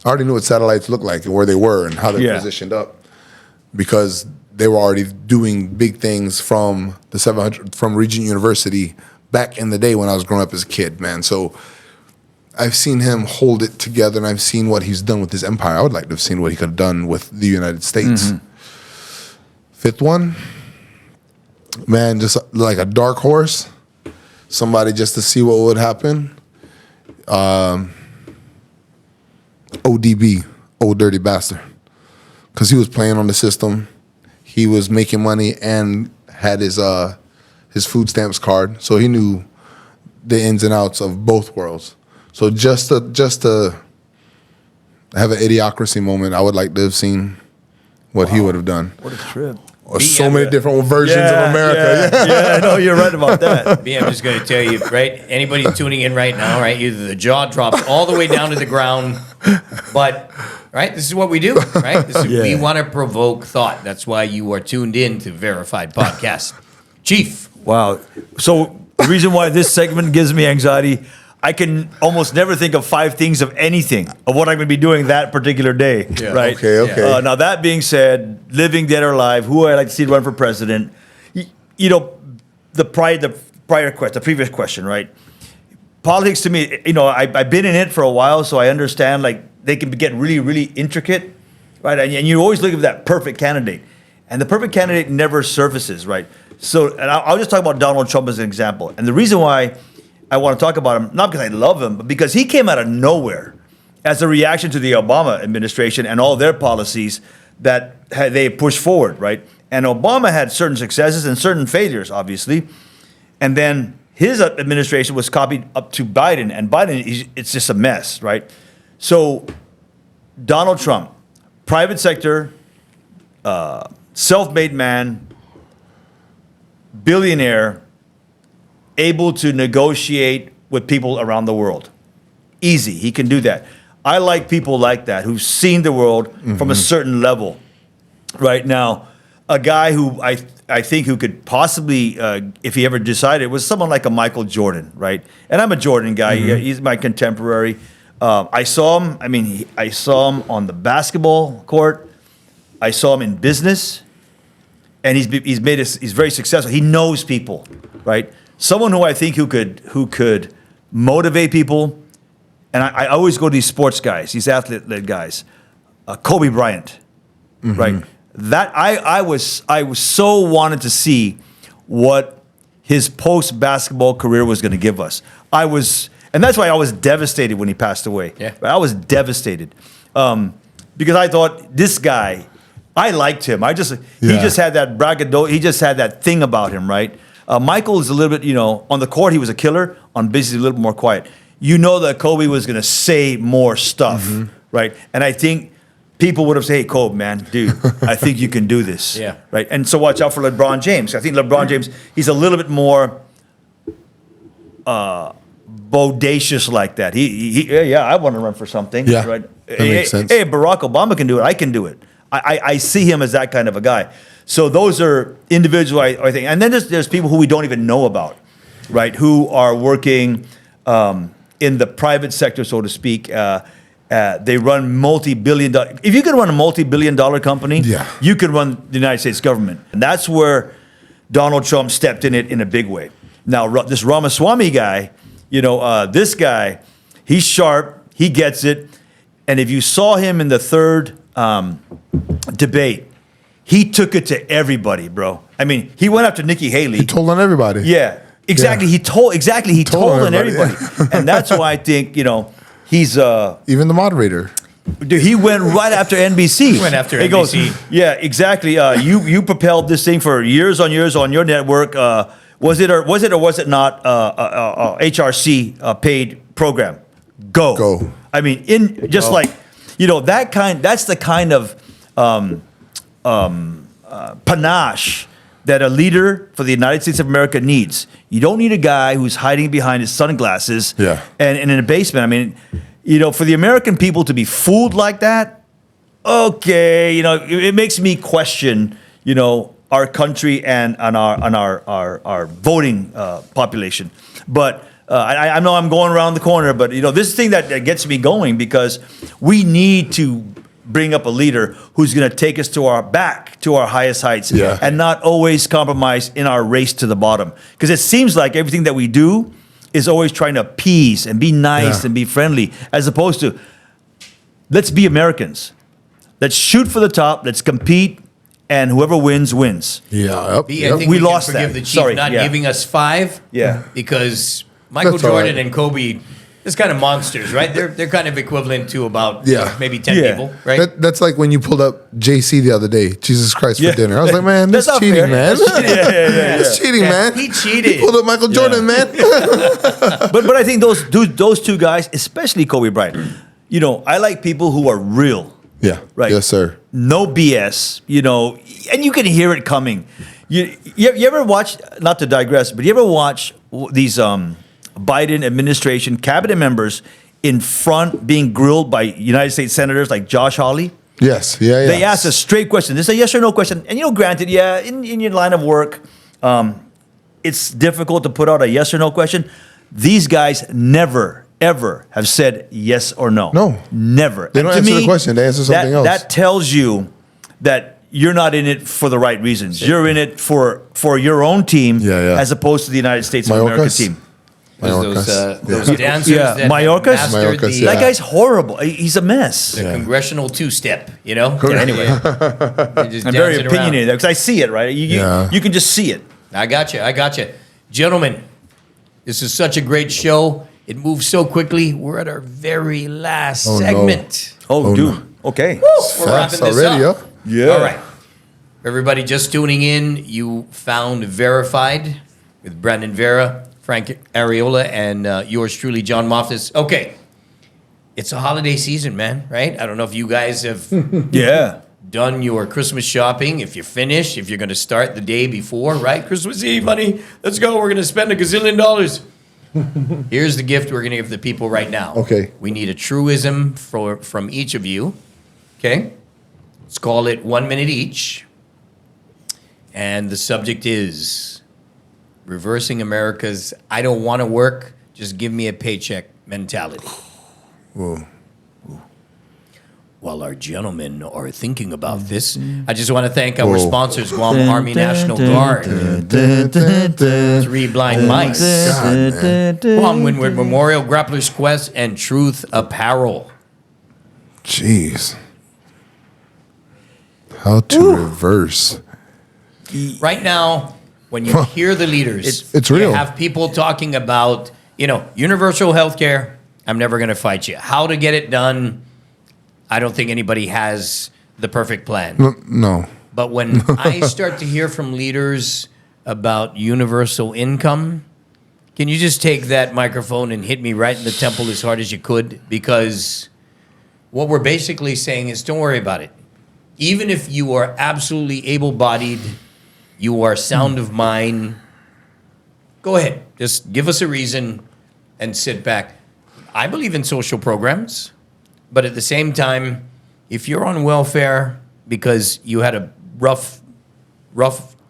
Speaker 3: I already knew what satellites looked like and where they were and how they're positioned up, because they were already doing big things from the 700, from Regent University back in the day when I was growing up as a kid, man. So I've seen him hold it together, and I've seen what he's done with his empire. I would like to have seen what he could have done with the United States. 5th one, man, just like a dark horse, somebody just to see what would happen. ODB, Old Dirty Bastard, because he was playing on the system. He was making money and had his food stamps card, so he knew the ins and outs of both worlds. So just to have an idiocracy moment, I would like to have seen what he would have done.
Speaker 2: What a trip.
Speaker 3: Or so many different versions of America.
Speaker 2: Yeah, I know, you're right about that.
Speaker 1: B, I'm just going to tell you, right? Anybody tuning in right now, right? Either the jaw drops all the way down to the ground, but right, this is what we do, right? We want to provoke thought. That's why you are tuned in to VERAfied Podcast. Chief.
Speaker 2: Wow. So the reason why this segment gives me anxiety, I can almost never think of 5 things of anything of what I'm going to be doing that particular day.
Speaker 1: Yeah.
Speaker 2: Right.
Speaker 3: Okay.
Speaker 2: Now that being said, living, dead or alive, who I'd like to see run for president. You know, the previous question, right? Politics to me, you know, I've been in it for a while, so I understand. Like they can get really, really intricate, right? And you always look for that perfect candidate, and the perfect candidate never surfaces, right? So, and I'll just talk about Donald Trump as an example, and the reason why I want to talk about him, not because I love him, but because he came out of nowhere as a reaction to the Obama administration and all their policies that they pushed forward, right? And Obama had certain successes and certain failures, obviously. And then his administration was copied up to Biden, and Biden, it's just a mess, right? So Donald Trump, private sector, self-made man, billionaire, able to negotiate with people around the world. Easy, he can do that. I like people like that who've seen the world from a certain level. Right now, a guy who I think who could possibly, if he ever decided, was someone like a Michael Jordan, right? And I'm a Jordan guy. He's my contemporary. I saw him. I mean, I saw him on the basketball court. I saw him in business. and he's very successful. He knows people, right? Someone who I think who could motivate people. And I always go to these sports guys, these athlete-led guys. Kobe Bryant, right? That I was so wanted to see what his post-basketball career was going to give us. And that's why I was devastated when he passed away.
Speaker 1: Yeah.
Speaker 2: Right? I was devastated because I thought this guy, I liked him. He just had that braggadocio. He just had that thing about him, right? Michael is a little bit, on the court he was a killer. On business, a little bit more quiet. You know that Kobe was going to say more stuff, right? And I think people would have said, "Hey, Kobe, man, dude, I think you can do this."
Speaker 1: Yeah.
Speaker 2: Right. And so watch out for LeBron James. I think LeBron James, he's a little bit more bodacious like that. I want to run for something.
Speaker 3: Yeah,
Speaker 2: Right.
Speaker 3: that makes sense.
Speaker 2: Hey, Barack Obama can do it. I can do it. I see him as that kind of a guy. So those are individuals I think. And then there's people who we don't even know about, right? Who are working in the private sector, so to speak. They run multi-billion-dollar. If you can run a multi-billion-dollar company, you can run the United States government. And that's where Donald Trump stepped in it in a big way. Now, this Ramaswamy guy, this guy, he's sharp. He gets it. And if you saw him in the third debate, he took it to everybody, bro. I mean, he went after Nikki Haley.
Speaker 3: He told on everybody.
Speaker 2: Yeah, exactly.
Speaker 3: Yeah.
Speaker 2: He told on everybody.
Speaker 3: Yeah.
Speaker 2: And that's why I think, he's
Speaker 3: Even the moderator.
Speaker 2: dude, he went right after NBC.
Speaker 1: He went after
Speaker 2: He goes,
Speaker 1: NBC.
Speaker 2: yeah, exactly. You propelled this thing for years on your network. Was it or was it not HRC paid program? Go. I mean, that's the kind of panache that a leader for the United States of America needs. You don't need a guy who's hiding behind his sunglasses and in a basement. I mean, for the American people to be fooled like that, okay, it makes me question, our country and our voting population. But I know I'm going around the corner, but this thing that gets me going because we need to bring up a leader who's going to take us to our highest heights and not always compromise in our race to the bottom. Because it seems like everything that we do is always trying to appease and be nice and be friendly, as opposed to let's be Americans. Let's shoot for the top. Let's compete. And whoever wins, wins.
Speaker 3: Yeah.
Speaker 1: I think
Speaker 2: We
Speaker 1: we
Speaker 2: lost
Speaker 1: can forgive
Speaker 2: that.
Speaker 1: the Chief
Speaker 2: Sorry,
Speaker 1: not
Speaker 2: yeah.
Speaker 1: giving us 5.
Speaker 2: Yeah.
Speaker 1: Because Michael
Speaker 3: That's all
Speaker 1: Jordan
Speaker 3: right.
Speaker 1: and Kobe, it's kind of monsters, right? They're kind of equivalent to about maybe 10
Speaker 2: Yeah.
Speaker 1: people, right?
Speaker 3: That's like when you pulled up JC the other day, Jesus Christ
Speaker 2: Yeah.
Speaker 3: for dinner. I was like, man, that's
Speaker 2: not
Speaker 3: cheating,
Speaker 2: fair.
Speaker 3: man. That's cheating, man.
Speaker 1: He cheated.
Speaker 3: He pulled up Michael Jordan, man.
Speaker 2: But I think those two guys, especially Kobe Bryant, I like people who are real.
Speaker 3: Yeah.
Speaker 2: Right.
Speaker 3: Yes, sir.
Speaker 2: No BS, and you can hear it coming. You ever watch, not to digress, but you ever watch these Biden administration cabinet members in front being grilled by United States senators like Josh Hawley?
Speaker 3: Yes. Yeah.
Speaker 2: They ask a straight question. It's a yes or no question. And granted, in your line of work, it's difficult to put out a yes or no question. These guys never, ever have said yes or no.
Speaker 3: No.
Speaker 2: Never.
Speaker 3: They don't
Speaker 2: And to
Speaker 3: answer the question. They answer something else.
Speaker 2: That tells you that you're not in it for the right reasons. You're in it for your own team as opposed to the United States of America team.
Speaker 1: Those
Speaker 3: Mayorkas.
Speaker 1: dancers that
Speaker 2: Mayorkas?
Speaker 1: mastered
Speaker 3: Mayorkas,
Speaker 1: the,
Speaker 2: That guy's horrible. He's a mess.
Speaker 1: the congressional two-step,
Speaker 2: Anyway,
Speaker 1: They just
Speaker 2: I'm very
Speaker 1: dance it around.
Speaker 2: opinionated because I see it, right? You can just see it.
Speaker 1: I got you. Gentlemen, this is such a great show. It moves so quickly. We're at our very last
Speaker 3: Oh, no.
Speaker 1: segment.
Speaker 2: Oh,
Speaker 3: Oh,
Speaker 2: dude.
Speaker 3: no.
Speaker 2: Okay.
Speaker 1: We're wrapping
Speaker 3: Fast
Speaker 1: this
Speaker 3: already,
Speaker 1: up.
Speaker 3: huh?
Speaker 2: Yeah.
Speaker 1: All right. For everybody just tuning in, you found VERAfied with Brandon Vera, Frank Arriola, and yours truly, John Mafnas. Okay. It's a holiday season, man, right? I don't know if you guys have
Speaker 2: Yeah.
Speaker 1: done your Christmas shopping, if you're finished, if you're going to start the day before, right? Christmas Eve, honey, let's go. We're going to spend $1 gazillion. Here's the gift we're going to give the people right now.
Speaker 3: Okay.
Speaker 1: We need a truism from each of you. Okay? Let's call it 1 minute each. And the subject is reversing America's I don't want to work, just give me a paycheck mentality.
Speaker 3: Whoa.
Speaker 1: while our gentlemen are thinking about this, I just want to thank our sponsors, Guam Army National Guard, 3 Blind Mice, Guam Windward Memorial, Grapplers Quest, and Truth Apparel.
Speaker 3: Jeez. How to reverse.
Speaker 1: Right now, when you hear the leaders,
Speaker 3: it's real.
Speaker 1: You have people talking about, universal health care. I'm never going to fight you. How to get it done, I don't think anybody has the perfect plan.
Speaker 3: No.
Speaker 1: But when I start to hear from leaders about universal income, can you just take that microphone and hit me right in the temple as hard as you could? Because what we're basically saying is, don't worry about it. Even if you are absolutely able-bodied, you are sound of mind, go ahead. Just give us a reason and sit back. I believe in social programs, but at the same time, if you're on welfare because you had a rough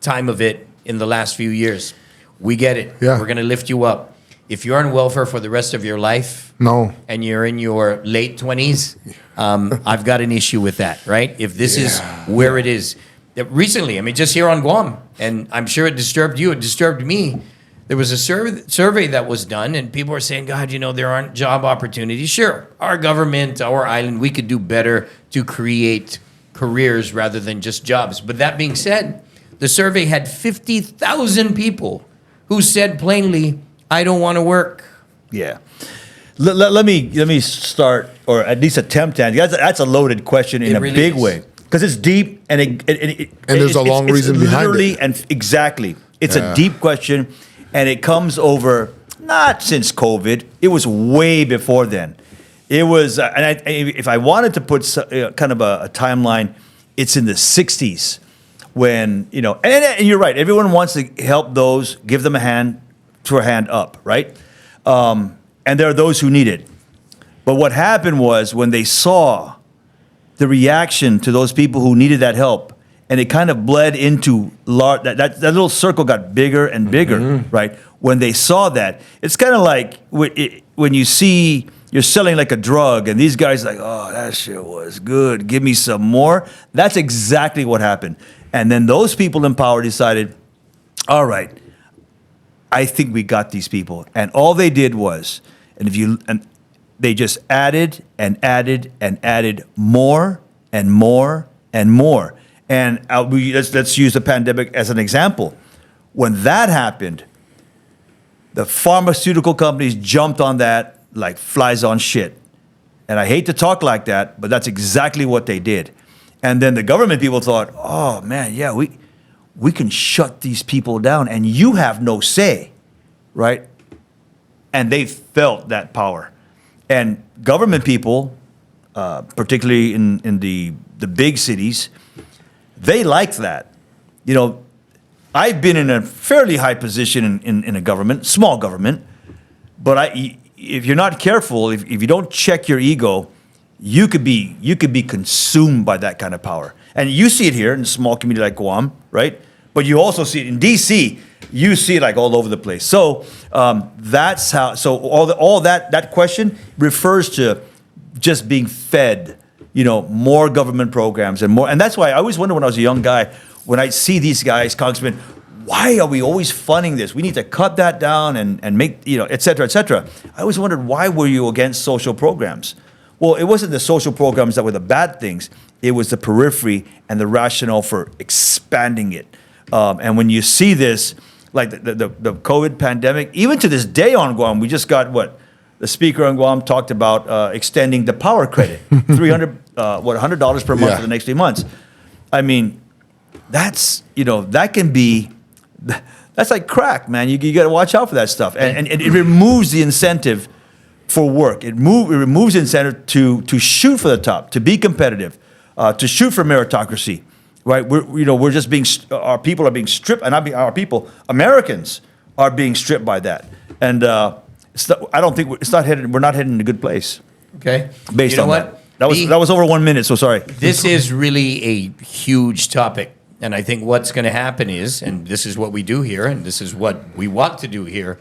Speaker 1: time of it in the last few years, we get it.
Speaker 3: Yeah.
Speaker 1: We're going to lift you up. If you're on welfare for the rest of your life,
Speaker 3: No.
Speaker 1: and you're in your late 20s, I've got an issue with that, right? If this is where it is. Recently, just here on Guam, and I'm sure it disturbed you, it disturbed me. There was a survey that was done, and people are saying, God, there aren't job opportunities. Sure, our government, our island, we could do better to create careers rather than just jobs. But that being said, the survey had 50,000 people who said plainly, I don't want to work.
Speaker 2: Yeah. Let me start, or at least attempt to answer. That's a loaded question in
Speaker 1: It
Speaker 2: a
Speaker 1: really
Speaker 2: big
Speaker 1: is.
Speaker 2: way, because it's deep and
Speaker 3: there's a long reason behind it.
Speaker 2: And exactly, it's
Speaker 3: Yeah.
Speaker 2: a deep question, and it comes over not since COVID. It was way before then. It was, if I wanted to put kind of a timeline, it's in the '60s when and you're right. Everyone wants to help those, give them a hand, throw a hand up, right? And there are those who need it. But what happened was when they saw the reaction to those people who needed that help, and it kind of bled into that little circle got bigger and bigger, right? When they saw that, it's kind of like when you see you're selling like a drug, and these guys are like, oh, that shit was good, give me some more. That's exactly what happened. And then those people in power decided, all right, I think we got these people. And all they did was, they just added and added and added more and more and more. And let's use the pandemic as an example. When that happened, the pharmaceutical companies jumped on that like flies on shit. And I hate to talk like that, but that's exactly what they did. And then the government people thought, oh man, yeah, we can shut these people down and you have no say, right? And they felt that power. And government people, particularly in the big cities, they liked that. I've been in a fairly high position in a government, small government, but if you're not careful, if you don't check your ego, you could be consumed by that kind of power. And you see it here in a small community like Guam, right? But you also see it in DC. You see it like all over the place. So that's how. So all that question refers to just being fed, more government programs and more. And that's why I always wonder when I was a young guy, when I see these guys, congressmen, why are we always funding this? We need to cut that down and make, et cetera, et cetera. I always wondered, why were you against social programs? Well, it wasn't the social programs that were the bad things. It was the periphery and the rationale for expanding it. And when you see this, like the COVID pandemic, even to this day on Guam, we just got the speaker on Guam talked about extending the power credit, $100 per month for the next 3 months. I mean, that's that can be, that's like crack, man. You got to watch out for that stuff, and it removes the incentive for work. It removes the incentive to shoot for the top, to be competitive, to shoot for meritocracy. Right, we're just being, our people are being stripped, and our people, Americans, are being stripped by that, and I don't think we're not heading in a good place.
Speaker 1: Okay,
Speaker 2: based on that. That was over 1 minute, so sorry.
Speaker 1: This is really a huge topic, and I think what's going to happen is, and this is what we do here, and this is what we want to do here,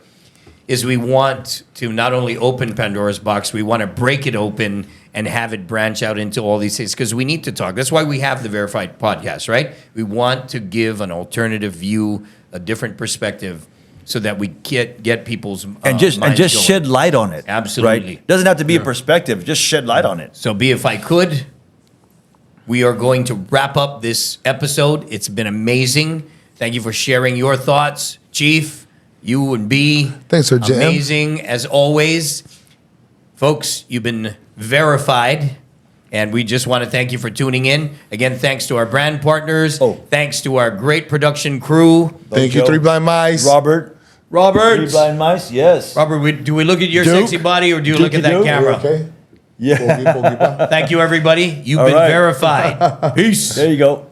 Speaker 1: is we want to not only open Pandora's box, we want to break it open and have it branch out into all these things, because we need to talk. That's why we have the VERAfied podcast, right? We want to give an alternative view, a different perspective, so that we get people's
Speaker 2: And just
Speaker 1: minds going.
Speaker 2: shed light on it.
Speaker 1: Absolutely.
Speaker 2: Right? Doesn't have to be a perspective. Just shed light on it.
Speaker 1: So, B, if I could, we are going to wrap up this episode. It's been amazing. Thank you for sharing your thoughts, Chief. You and B.
Speaker 3: Thanks, Sir Jim.
Speaker 1: Amazing as always. Folks, you've been verified, and we just want to thank you for tuning in. Again, thanks to our brand partners.
Speaker 2: Oh.
Speaker 1: Thanks to our great production crew.
Speaker 3: Thank you,
Speaker 2: Joe.
Speaker 3: Three Blind Mice.
Speaker 2: Robert. Three Blind Mice, yes.
Speaker 1: Robert, do we look at your
Speaker 3: Duke.
Speaker 1: sexy body, or do you look at that
Speaker 2: Duke.
Speaker 1: camera?
Speaker 3: Okay.
Speaker 2: Yeah.
Speaker 3: Boogie, boogie, boogie.
Speaker 1: Thank you, everybody. You've
Speaker 2: All
Speaker 1: been
Speaker 2: right.
Speaker 1: verified. Peace.
Speaker 2: There you go.